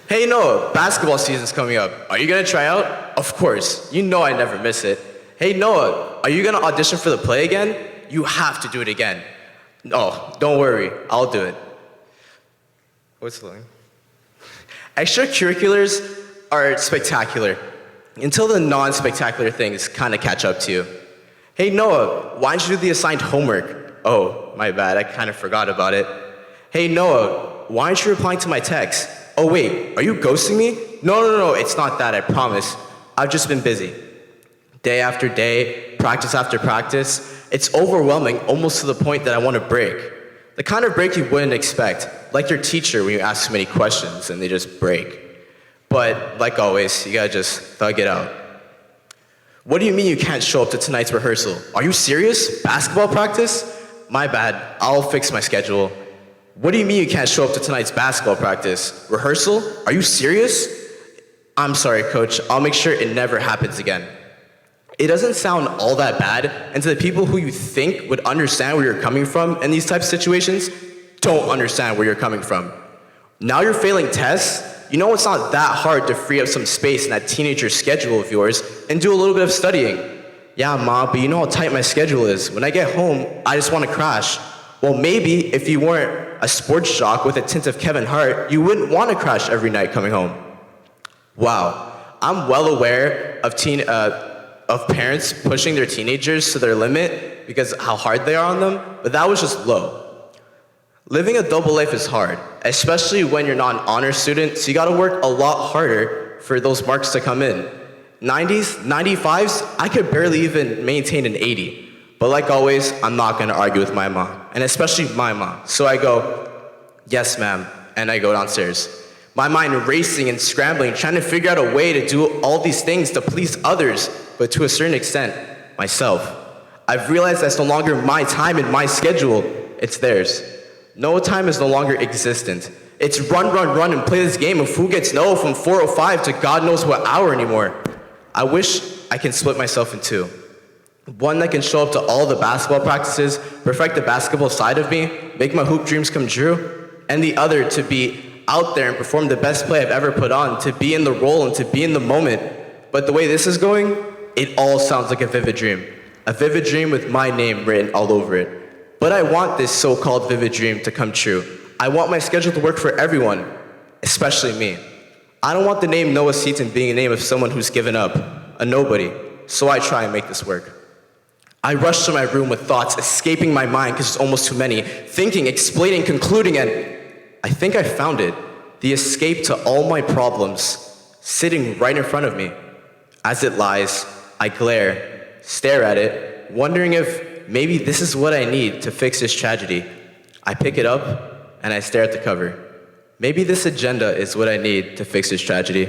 Hey Noah, basketball season's coming up. Are you gonna try out? Of course. You know I never miss it. Hey Noah, are you gonna audition for the play again? You have to do it again. Oh, don't worry, I'll do it. What's the line? Extracurriculars are spectacular until the non-spectacular things kind of catch up to you. Hey Noah, why don't you do the assigned homework? Oh, my bad, I kind of forgot about it. Hey Noah, why aren't you replying to my text? Oh wait, are you ghosting me? No, it's not that, I promise. I've just been busy. Day after day, practice after practice, it's overwhelming almost to the point that I want to break. The kind of break you wouldn't expect, like your teacher when you ask too many questions and they just break. But like always, you gotta just thug it out. What do you mean you can't show up to tonight's rehearsal? Are you serious? Basketball practice? My bad, I'll fix my schedule. What do you mean you can't show up to tonight's basketball practice? Rehearsal? Are you serious? I'm sorry, coach. I'll make sure it never happens again. It doesn't sound all that bad, and to the people who you think would understand where you're coming from in these types of situations, don't understand where you're coming from. Now you're failing tests, you know it's not that hard to free up some space in that teenager schedule of yours and do a little bit of studying. Yeah, Ma, but you know how tight my schedule is. When I get home, I just want to crash. Well, maybe if you weren't a sports jock with a tint of Kevin Hart, you wouldn't want to crash every night coming home. Wow, I'm well aware of parents pushing their teenagers to their limit because how hard they are on them, but that was just low. Living a double life is hard, especially when you're not an honor student, so you gotta work a lot harder for those marks to come in. 90s, 95s, I could barely even maintain an 80. But like always, I'm not gonna argue with my mom, and especially my mom. So I go, yes ma'am, and I go downstairs. My mind racing and scrambling, trying to figure out a way to do all these things to please others, but to a certain extent, myself. I've realized that's no longer my time and my schedule, it's theirs. No time is no longer existent. It's run, and play this game of who gets no from 4:05 to God knows what hour anymore. I wish I can split myself in two. One that can show up to all the basketball practices, perfect the basketball side of me, make my hoop dreams come true, and the other to be out there and perform the best play I've ever put on, to be in the role and to be in the moment. But the way this is going, it all sounds like a vivid dream. A vivid dream with my name written all over it. But I want this so-called vivid dream to come true. I want my schedule to work for everyone, especially me. I don't want the name Noah Seaton being a name of someone who's given up, a nobody, so I try and make this work. I rush to my room with thoughts escaping my mind because it's almost too many, thinking, explaining, concluding, and I think I found it, the escape to all my problems, sitting right in front of me. As it lies, I glare, stare at it, wondering if maybe this is what I need to fix this tragedy. I pick it up, and I stare at the cover. Maybe this agenda is what I need to fix this tragedy.